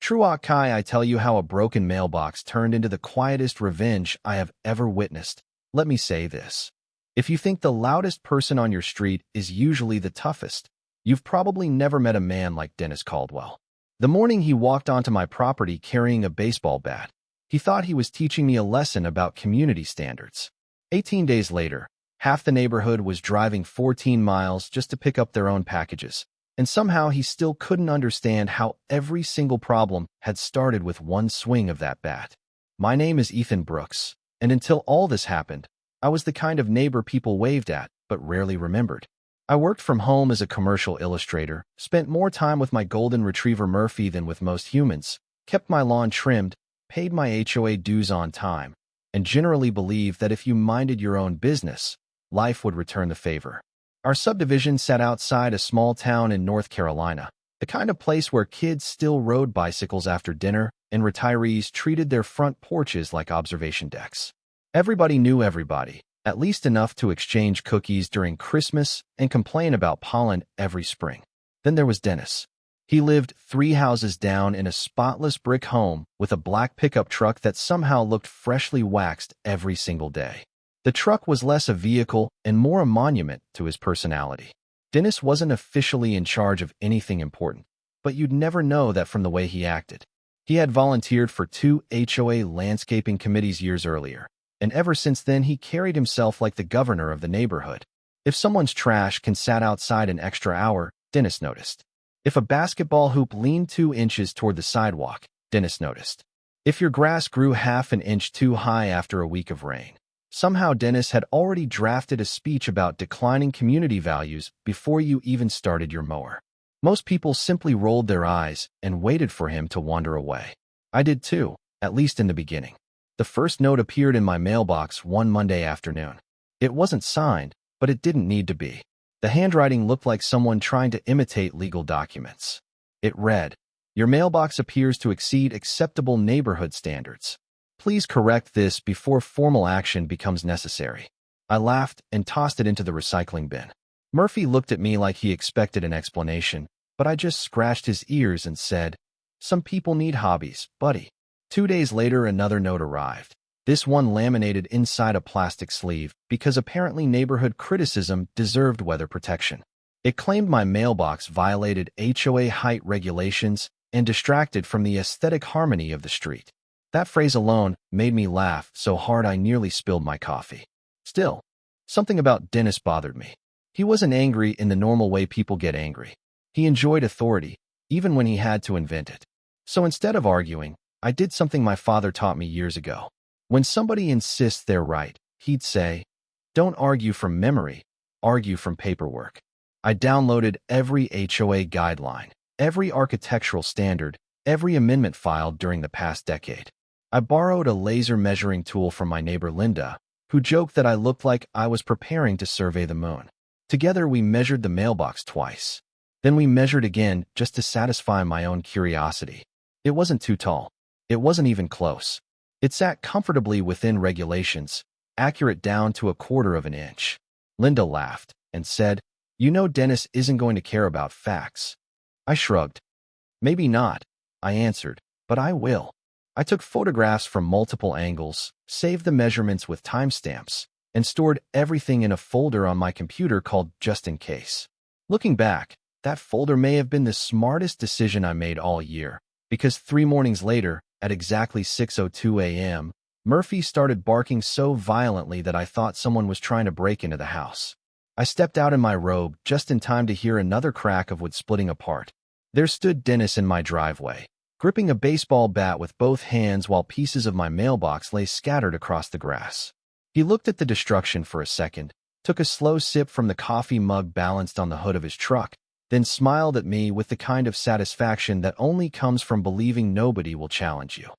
True Kai, I tell you how a broken mailbox turned into the quietest revenge I have ever witnessed. Let me say this. If you think the loudest person on your street is usually the toughest, you've probably never met a man like Dennis Caldwell. The morning he walked onto my property carrying a baseball bat, he thought he was teaching me a lesson about community standards. 18 days later, half the neighborhood was driving 14 miles just to pick up their own packages, and somehow he still couldn't understand how every single problem had started with one swing of that bat. My name is Ethan Brooks, and until all this happened, I was the kind of neighbor people waved at but rarely remembered. I worked from home as a commercial illustrator, spent more time with my golden retriever Murphy than with most humans, kept my lawn trimmed, paid my HOA dues on time, and generally believed that if you minded your own business, life would return the favor. Our subdivision sat outside a small town in North Carolina, the kind of place where kids still rode bicycles after dinner and retirees treated their front porches like observation decks. Everybody knew everybody, at least enough to exchange cookies during Christmas and complain about pollen every spring. Then there was Dennis. He lived 3 houses down in a spotless brick home with a black pickup truck that somehow looked freshly waxed every single day. The truck was less a vehicle and more a monument to his personality. Dennis wasn't officially in charge of anything important, but you'd never know that from the way he acted. He had volunteered for 2 HOA landscaping committees years earlier, and ever since then he carried himself like the governor of the neighborhood. If someone's trash can sat outside an extra hour, Dennis noticed. If a basketball hoop leaned 2 inches toward the sidewalk, Dennis noticed. If your grass grew half an inch too high after a week of rain. Somehow Dennis had already drafted a speech about declining community values before you even started your mower. Most people simply rolled their eyes and waited for him to wander away. I did too, at least in the beginning. The first note appeared in my mailbox one Monday afternoon. It wasn't signed, but it didn't need to be. The handwriting looked like someone trying to imitate legal documents. It read, "Your mailbox appears to exceed acceptable neighborhood standards. Please correct this before formal action becomes necessary." I laughed and tossed it into the recycling bin. Murphy looked at me like he expected an explanation, but I just scratched his ears and said, "Some people need hobbies, buddy." 2 days later, another note arrived. This one laminated inside a plastic sleeve because apparently neighborhood criticism deserved weather protection. It claimed my mailbox violated HOA height regulations and distracted from the aesthetic harmony of the street. That phrase alone made me laugh so hard I nearly spilled my coffee. Still, something about Dennis bothered me. He wasn't angry in the normal way people get angry. He enjoyed authority, even when he had to invent it. So instead of arguing, I did something my father taught me years ago. When somebody insists they're right, he'd say, "Don't argue from memory, argue from paperwork." I downloaded every HOA guideline, every architectural standard, every amendment filed during the past decade. I borrowed a laser measuring tool from my neighbor Linda, who joked that I looked like I was preparing to survey the moon. Together we measured the mailbox twice. Then we measured again just to satisfy my own curiosity. It wasn't too tall. It wasn't even close. It sat comfortably within regulations, accurate down to 1/4 of an inch. Linda laughed and said, "You know Dennis isn't going to care about facts." I shrugged. "Maybe not," I answered, "but I will." I took photographs from multiple angles, saved the measurements with timestamps, and stored everything in a folder on my computer called Just In Case. Looking back, that folder may have been the smartest decision I made all year, because 3 mornings later, at exactly 6:02 a.m., Murphy started barking so violently that I thought someone was trying to break into the house. I stepped out in my robe just in time to hear another crack of wood splitting apart. There stood Dennis in my driveway, gripping a baseball bat with both hands while pieces of my mailbox lay scattered across the grass. He looked at the destruction for a second, took a slow sip from the coffee mug balanced on the hood of his truck, then smiled at me with the kind of satisfaction that only comes from believing nobody will challenge you.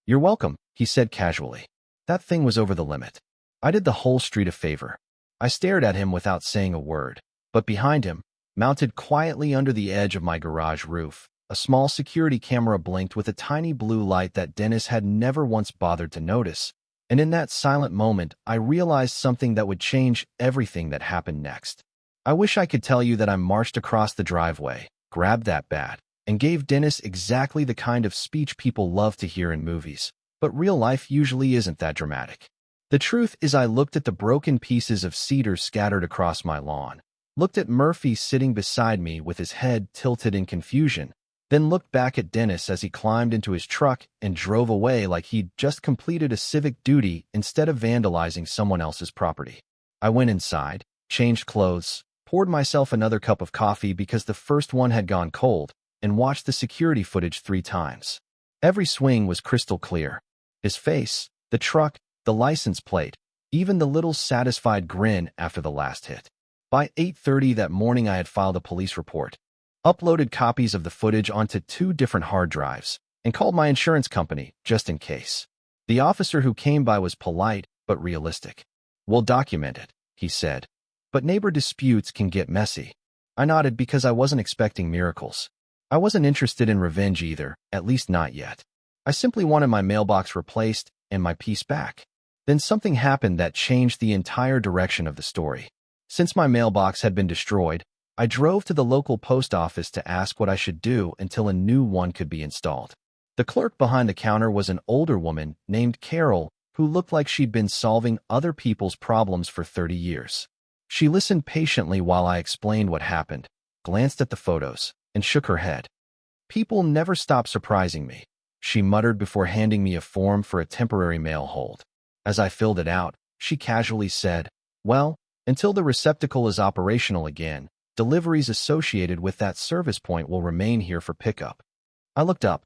"You're welcome," he said casually. That thing was over the limit. I did the whole street a favor. I stared at him without saying a word, but behind him, mounted quietly under the edge of my garage roof, a small security camera blinked with a tiny blue light that Dennis had never once bothered to notice, and in that silent moment I realized something that would change everything that happened next. I wish I could tell you that I marched across the driveway, grabbed that bat, and gave Dennis exactly the kind of speech people love to hear in movies. But real life usually isn't that dramatic. The truth is I looked at the broken pieces of cedar scattered across my lawn, looked at Murphy sitting beside me with his head tilted in confusion, then looked back at Dennis as he climbed into his truck and drove away like he'd just completed a civic duty instead of vandalizing someone else's property. I went inside, changed clothes, poured myself another cup of coffee because the first one had gone cold, and watched the security footage 3 times. Every swing was crystal clear. His face, the truck, the license plate, even the little satisfied grin after the last hit. By 8:30 that morning I had filed a police report, uploaded copies of the footage onto 2 different hard drives, and called my insurance company, just in case. The officer who came by was polite, but realistic. "We'll document it," he said. "But neighbor disputes can get messy." I nodded because I wasn't expecting miracles. I wasn't interested in revenge either, at least not yet. I simply wanted my mailbox replaced and my peace back. Then something happened that changed the entire direction of the story. Since my mailbox had been destroyed, I drove to the local post office to ask what I should do until a new one could be installed. The clerk behind the counter was an older woman named Carol who looked like she'd been solving other people's problems for 30 years. She listened patiently while I explained what happened, glanced at the photos, and shook her head. "People never stop surprising me," she muttered before handing me a form for a temporary mail hold. As I filled it out, she casually said, "Well, until the receptacle is operational again, deliveries associated with that service point will remain here for pickup." I looked up.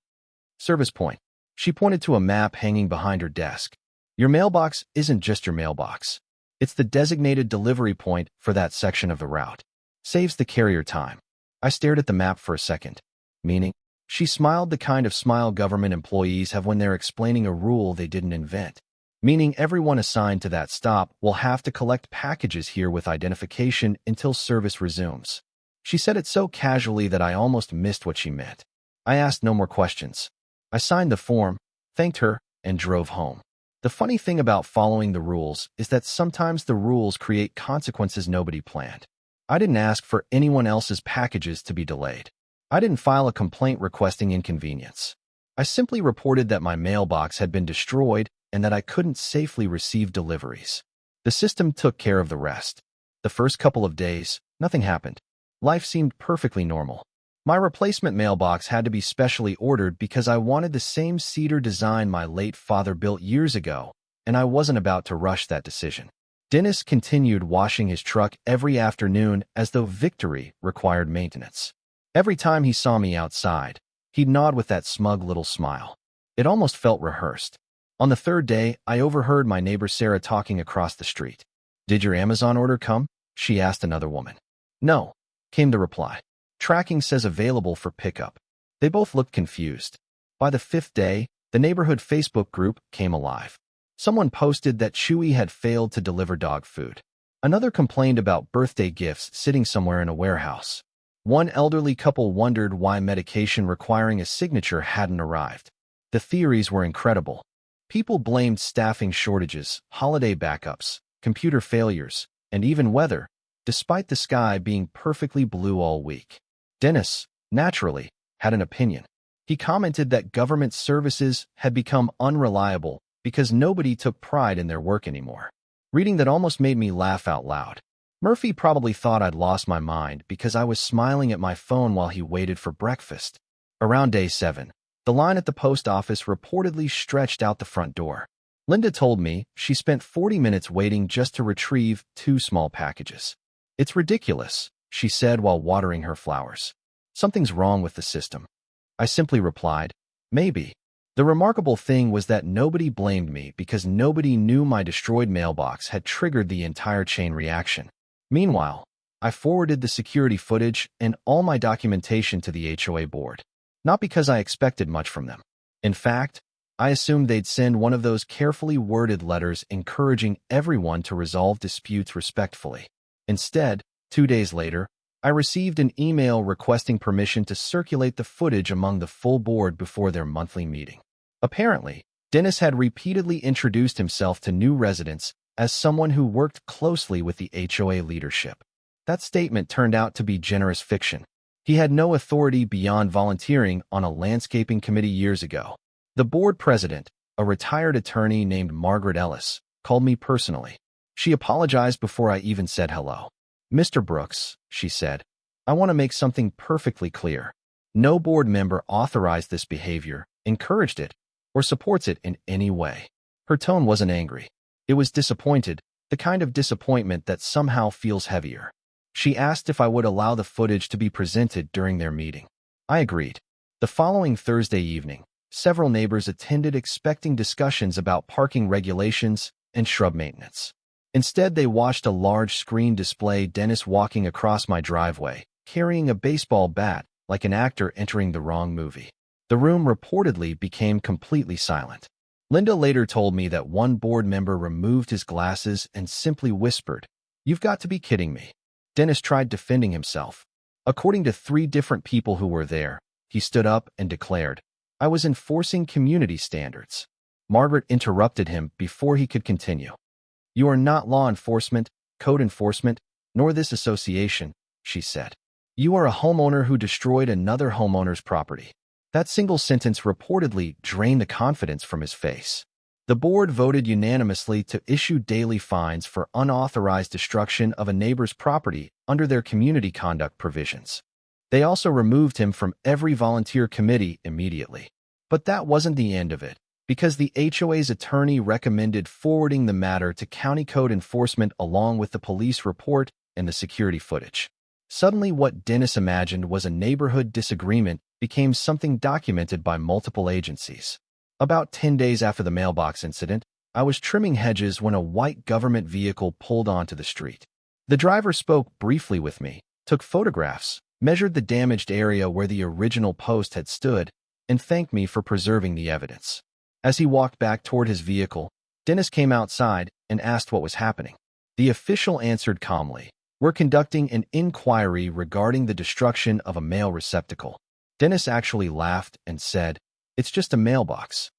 "Service point." She pointed to a map hanging behind her desk. "Your mailbox isn't just your mailbox. It's the designated delivery point for that section of the route. Saves the carrier time." I stared at the map for a second. "Meaning?" She smiled the kind of smile government employees have when they're explaining a rule they didn't invent. "Meaning everyone assigned to that stop will have to collect packages here with identification until service resumes." She said it so casually that I almost missed what she meant. I asked no more questions. I signed the form, thanked her, and drove home. The funny thing about following the rules is that sometimes the rules create consequences nobody planned. I didn't ask for anyone else's packages to be delayed. I didn't file a complaint requesting inconvenience. I simply reported that my mailbox had been destroyed and that I couldn't safely receive deliveries. The system took care of the rest. The first couple of days, nothing happened. Life seemed perfectly normal. My replacement mailbox had to be specially ordered because I wanted the same cedar design my late father built years ago, and I wasn't about to rush that decision. Dennis continued washing his truck every afternoon as though victory required maintenance. Every time he saw me outside, he'd nod with that smug little smile. It almost felt rehearsed. On the 3rd day, I overheard my neighbor Sarah talking across the street. "Did your Amazon order come?" she asked another woman. "No," came the reply. "Tracking says available for pickup." They both looked confused. By the 5th day, the neighborhood Facebook group came alive. Someone posted that Chewy had failed to deliver dog food. Another complained about birthday gifts sitting somewhere in a warehouse. One elderly couple wondered why medication requiring a signature hadn't arrived. The theories were incredible. People blamed staffing shortages, holiday backups, computer failures, and even weather, despite the sky being perfectly blue all week. Dennis, naturally, had an opinion. He commented that government services had become unreliable because nobody took pride in their work anymore. Reading that almost made me laugh out loud. Murphy probably thought I'd lost my mind because I was smiling at my phone while he waited for breakfast. Around day 7, the line at the post office reportedly stretched out the front door. Linda told me she spent 40 minutes waiting just to retrieve 2 small packages. "It's ridiculous," she said while watering her flowers. "Something's wrong with the system." I simply replied, "Maybe." The remarkable thing was that nobody blamed me because nobody knew my destroyed mailbox had triggered the entire chain reaction. Meanwhile, I forwarded the security footage and all my documentation to the HOA board. Not because I expected much from them. In fact, I assumed they'd send one of those carefully worded letters encouraging everyone to resolve disputes respectfully. Instead, 2 days later, I received an email requesting permission to circulate the footage among the full board before their monthly meeting. Apparently, Dennis had repeatedly introduced himself to new residents as someone who worked closely with the HOA leadership. That statement turned out to be generous fiction. He had no authority beyond volunteering on a landscaping committee years ago. The board president, a retired attorney named Margaret Ellis, called me personally. She apologized before I even said hello. "Mr. Brooks," she said, "I want to make something perfectly clear. No board member authorized this behavior, encouraged it, or supports it in any way." Her tone wasn't angry. It was disappointed, the kind of disappointment that somehow feels heavier. She asked if I would allow the footage to be presented during their meeting. I agreed. The following Thursday evening, several neighbors attended expecting discussions about parking regulations and shrub maintenance. Instead, they watched a large screen display Dennis walking across my driveway, carrying a baseball bat like an actor entering the wrong movie. The room reportedly became completely silent. Linda later told me that one board member removed his glasses and simply whispered, "You've got to be kidding me." Dennis tried defending himself. According to 3 different people who were there, he stood up and declared, "I was enforcing community standards." Margaret interrupted him before he could continue. "You are not law enforcement, code enforcement, nor this association," she said. "You are a homeowner who destroyed another homeowner's property." That single sentence reportedly drained the confidence from his face. The board voted unanimously to issue daily fines for unauthorized destruction of a neighbor's property under their community conduct provisions. They also removed him from every volunteer committee immediately. But that wasn't the end of it, because the HOA's attorney recommended forwarding the matter to county code enforcement along with the police report and the security footage. Suddenly, what Dennis imagined was a neighborhood disagreement became something documented by multiple agencies. About 10 days after the mailbox incident, I was trimming hedges when a white government vehicle pulled onto the street. The driver spoke briefly with me, took photographs, measured the damaged area where the original post had stood, and thanked me for preserving the evidence. As he walked back toward his vehicle, Dennis came outside and asked what was happening. The official answered calmly, "We're conducting an inquiry regarding the destruction of a mail receptacle." Dennis actually laughed and said, "It's just a mailbox."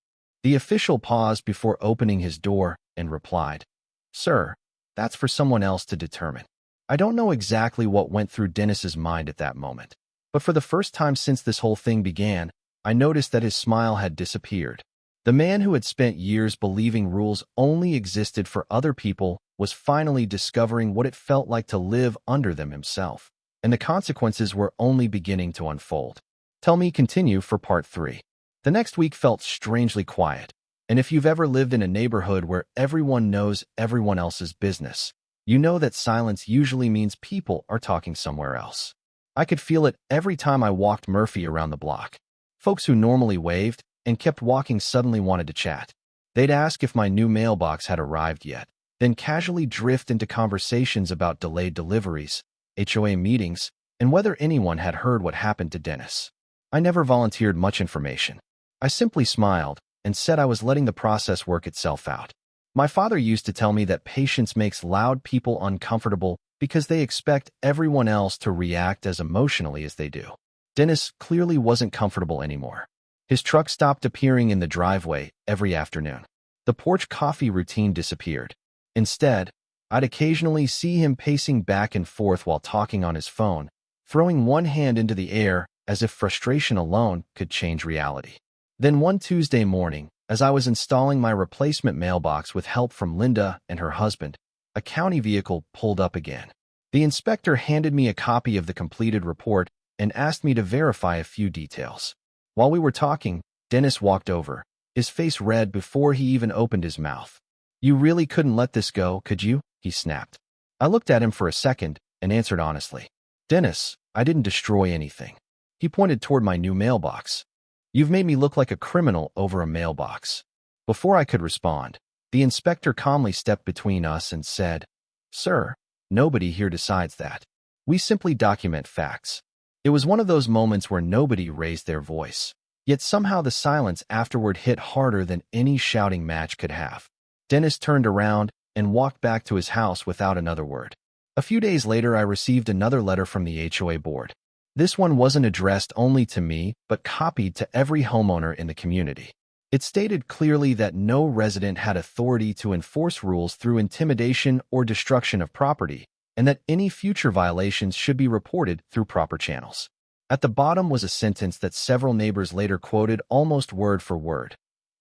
The official paused before opening his door and replied, "Sir, that's for someone else to determine." I don't know exactly what went through Dennis's mind at that moment, but for the first time since this whole thing began, I noticed that his smile had disappeared. The man who had spent years believing rules only existed for other people was finally discovering what it felt like to live under them himself, and the consequences were only beginning to unfold. Tell me continue for part 3. The next week felt strangely quiet, and if you've ever lived in a neighborhood where everyone knows everyone else's business, you know that silence usually means people are talking somewhere else. I could feel it every time I walked Murphy around the block. Folks who normally waved and kept walking suddenly wanted to chat. They'd ask if my new mailbox had arrived yet, then casually drift into conversations about delayed deliveries, HOA meetings, and whether anyone had heard what happened to Dennis. I never volunteered much information. I simply smiled and said I was letting the process work itself out. My father used to tell me that patience makes loud people uncomfortable because they expect everyone else to react as emotionally as they do. Dennis clearly wasn't comfortable anymore. His truck stopped appearing in the driveway every afternoon. The porch coffee routine disappeared. Instead, I'd occasionally see him pacing back and forth while talking on his phone, throwing one hand into the air as if frustration alone could change reality. Then one Tuesday morning, as I was installing my replacement mailbox with help from Linda and her husband, a county vehicle pulled up again. The inspector handed me a copy of the completed report and asked me to verify a few details. While we were talking, Dennis walked over, his face red before he even opened his mouth. "You really couldn't let this go, could you?" he snapped. I looked at him for a second and answered honestly, "Dennis, I didn't destroy anything." He pointed toward my new mailbox. "You've made me look like a criminal over a mailbox." Before I could respond, the inspector calmly stepped between us and said, "Sir, nobody here decides that. We simply document facts." It was one of those moments where nobody raised their voice, yet somehow the silence afterward hit harder than any shouting match could have. Dennis turned around and walked back to his house without another word. A few days later, I received another letter from the HOA board. This one wasn't addressed only to me, but copied to every homeowner in the community. It stated clearly that no resident had authority to enforce rules through intimidation or destruction of property, and that any future violations should be reported through proper channels. At the bottom was a sentence that several neighbors later quoted almost word for word.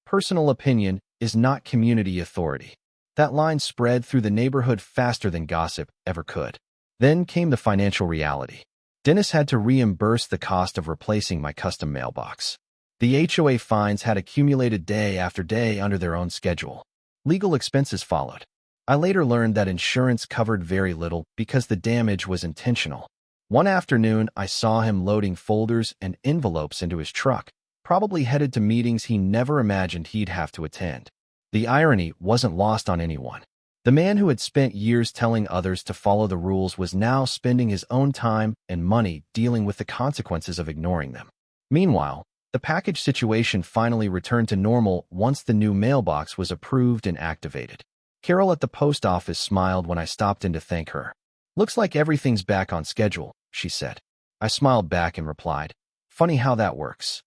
Personal opinion is not community authority. That line spread through the neighborhood faster than gossip ever could. Then came the financial reality. Dennis had to reimburse the cost of replacing my custom mailbox. The HOA fines had accumulated day after day under their own schedule. Legal expenses followed. I later learned that insurance covered very little because the damage was intentional. One afternoon, I saw him loading folders and envelopes into his truck, probably headed to meetings he never imagined he'd have to attend. The irony wasn't lost on anyone. The man who had spent years telling others to follow the rules was now spending his own time and money dealing with the consequences of ignoring them. Meanwhile, the package situation finally returned to normal once the new mailbox was approved and activated. Carol at the post office smiled when I stopped in to thank her. "Looks like everything's back on schedule," she said. I smiled back and replied, "Funny how that works."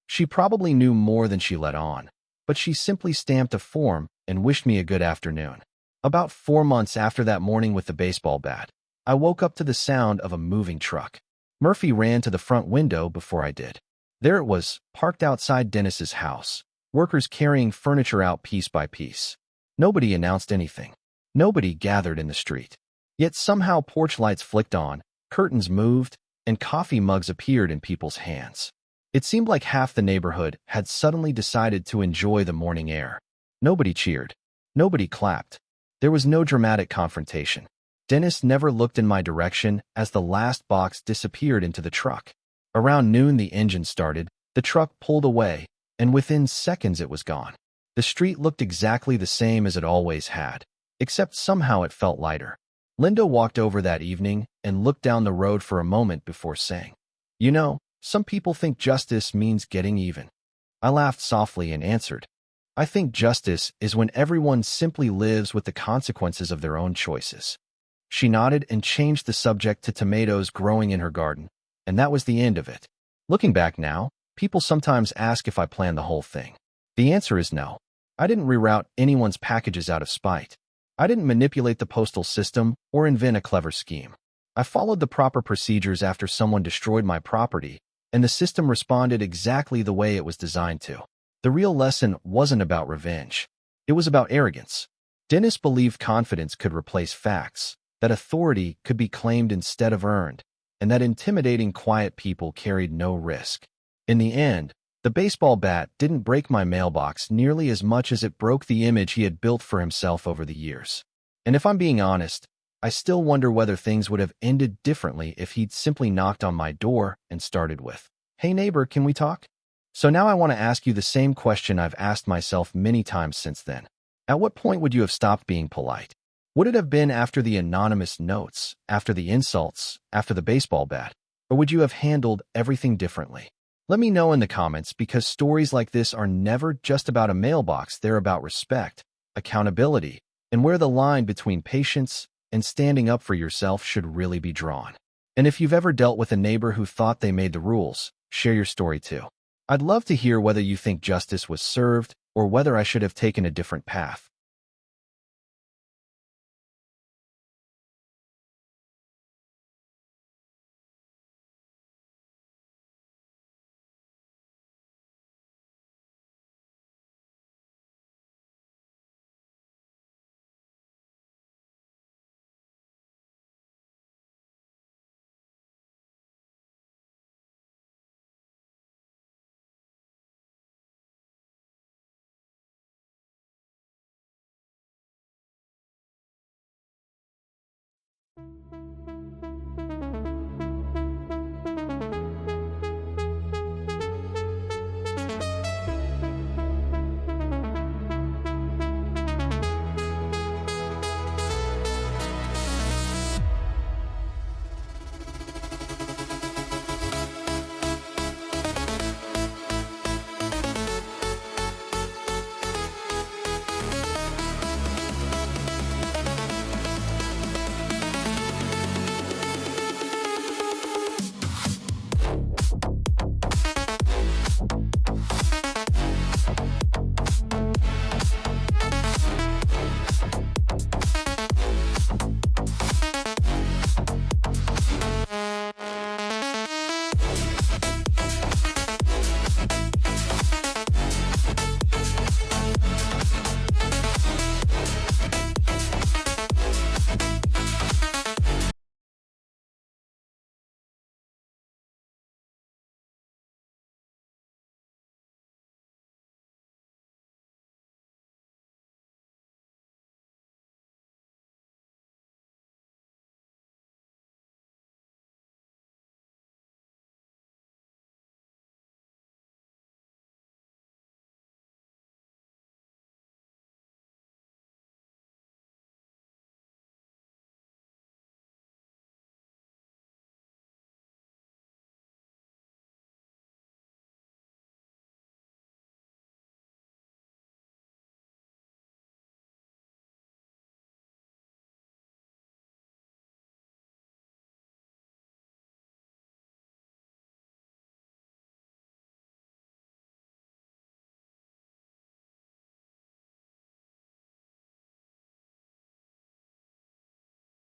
She probably knew more than she let on, but she simply stamped a form and wished me a good afternoon. About 4 months after that morning with the baseball bat, I woke up to the sound of a moving truck. Murphy ran to the front window before I did. There it was, parked outside Dennis's house, workers carrying furniture out piece by piece. Nobody announced anything. Nobody gathered in the street. Yet somehow porch lights flicked on, curtains moved, and coffee mugs appeared in people's hands. It seemed like half the neighborhood had suddenly decided to enjoy the morning air. Nobody cheered. Nobody clapped. There was no dramatic confrontation. Dennis never looked in my direction as the last box disappeared into the truck. Around noon the engine started, the truck pulled away, and within seconds it was gone. The street looked exactly the same as it always had, except somehow it felt lighter. Linda walked over that evening and looked down the road for a moment before saying, "You know, some people think justice means getting even." I laughed softly and answered, "I think justice is when everyone simply lives with the consequences of their own choices." She nodded and changed the subject to tomatoes growing in her garden, and that was the end of it. Looking back now, people sometimes ask if I planned the whole thing. The answer is no. I didn't reroute anyone's packages out of spite. I didn't manipulate the postal system or invent a clever scheme. I followed the proper procedures after someone destroyed my property, and the system responded exactly the way it was designed to. The real lesson wasn't about revenge. It was about arrogance. Dennis believed confidence could replace facts, that authority could be claimed instead of earned, and that intimidating quiet people carried no risk. In the end, the baseball bat didn't break my mailbox nearly as much as it broke the image he had built for himself over the years. And if I'm being honest, I still wonder whether things would have ended differently if he'd simply knocked on my door and started with, "Hey neighbor, can we talk?" So now I want to ask you the same question I've asked myself many times since then. At what point would you have stopped being polite? Would it have been after the anonymous notes, after the insults, after the baseball bat? Or would you have handled everything differently? Let me know in the comments, because stories like this are never just about a mailbox. They're about respect, accountability, and where the line between patience and standing up for yourself should really be drawn. And if you've ever dealt with a neighbor who thought they made the rules, share your story too. I'd love to hear whether you think justice was served or whether I should have taken a different path.